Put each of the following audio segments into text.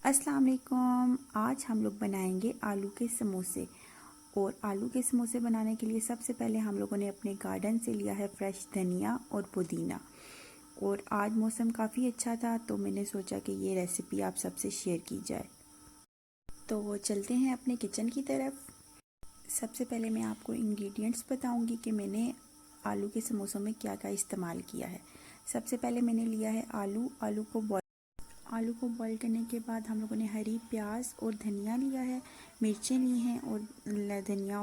अस्सलाम वालेकुम। आज हम लोग बनाएंगे आलू के समोसे। और आलू के समोसे बनाने के लिए सबसे पहले हम लोगों ने अपने गार्डन से लिया है फ्रेश धनिया और पुदीना। और आज मौसम काफ़ी अच्छा था तो मैंने सोचा कि ये रेसिपी आप सबसे शेयर की जाए। तो चलते हैं अपने किचन की तरफ। सबसे पहले मैं आपको इंग्रेडिएंट्स बताऊंगी कि मैंने आलू के समोसों में क्या क्या इस्तेमाल किया है। सबसे पहले मैंने लिया है आलू को बॉईल करने के बाद हम लोगों ने हरी प्याज और धनिया लिया है, मिर्चें ली हैं और धनिया।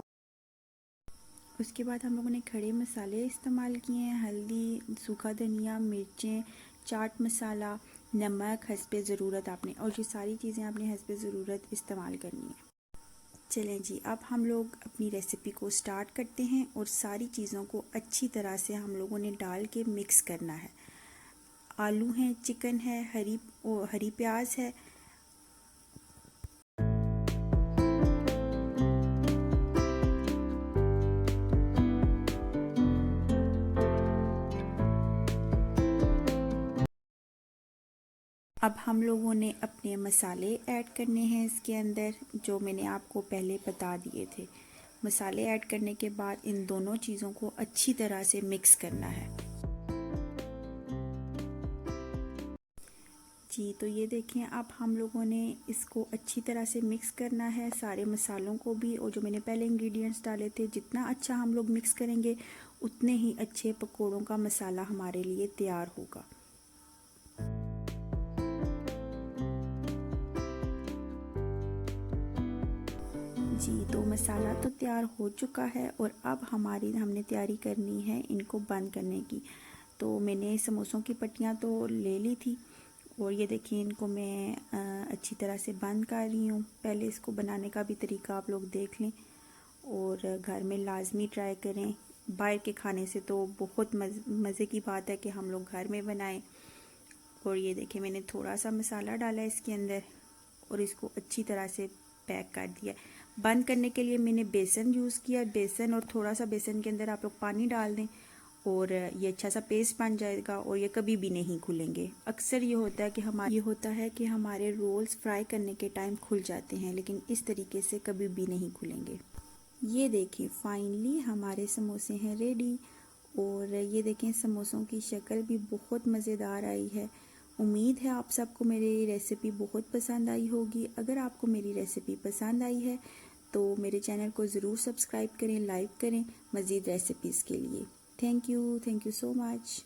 उसके बाद हम लोगों ने खड़े मसाले इस्तेमाल किए हैं, हल्दी, सूखा धनिया, मिर्चें, चाट मसाला, नमक हस्बे ज़रूरत आपने, और ये सारी चीज़ें आपने हस्बे ज़रूरत इस्तेमाल करनी है। चलें जी, अब हम लोग अपनी रेसिपी को स्टार्ट करते हैं और सारी चीज़ों को अच्छी तरह से हम लोगों ने डाल के मिक्स करना है। आलू हैं, चिकन है, हरी प्याज है। अब हम लोगों ने अपने मसाले ऐड करने हैं इसके अंदर, जो मैंने आपको पहले बता दिए थे। मसाले ऐड करने के बाद इन दोनों चीज़ों को अच्छी तरह से मिक्स करना है। जी, तो ये देखें, अब हम लोगों ने इसको अच्छी तरह से मिक्स करना है, सारे मसालों को भी, और जो मैंने पहले इंग्रेडिएंट्स डाले थे। जितना अच्छा हम लोग मिक्स करेंगे उतने ही अच्छे पकोड़ों का मसाला हमारे लिए तैयार होगा। जी, तो मसाला तो तैयार हो चुका है और अब हमने तैयारी करनी है इनको बंद करने की। तो मैंने समोसों की पट्टियाँ तो ले ली थी और ये देखिए, इनको मैं अच्छी तरह से बंद कर रही हूँ। पहले इसको बनाने का भी तरीका आप लोग देख लें और घर में लाजमी ट्राई करें। बाहर के खाने से तो बहुत मज़े की बात है कि हम लोग घर में बनाएं। और ये देखिए, मैंने थोड़ा सा मसाला डाला है इसके अंदर और इसको अच्छी तरह से पैक कर दिया। बंद करने के लिए मैंने बेसन यूज़ किया, बेसन, और थोड़ा सा बेसन के अंदर आप लोग पानी डाल दें और ये अच्छा सा पेस्ट बन जाएगा और ये कभी भी नहीं खुलेंगे। अक्सर ये होता है कि हमारे रोल्स फ्राई करने के टाइम खुल जाते हैं, लेकिन इस तरीके से कभी भी नहीं खुलेंगे। ये देखिए, फाइनली हमारे समोसे हैं रेडी। और ये देखें, समोसों की शक्ल भी बहुत मज़ेदार आई है। उम्मीद है आप सबको मेरी रेसिपी बहुत पसंद आई होगी। अगर आपको मेरी रेसिपी पसंद आई है तो मेरे चैनल को ज़रूर सब्सक्राइब करें, लाइक करें मज़ीद रेसिपीज़ के लिए। Thank you so much.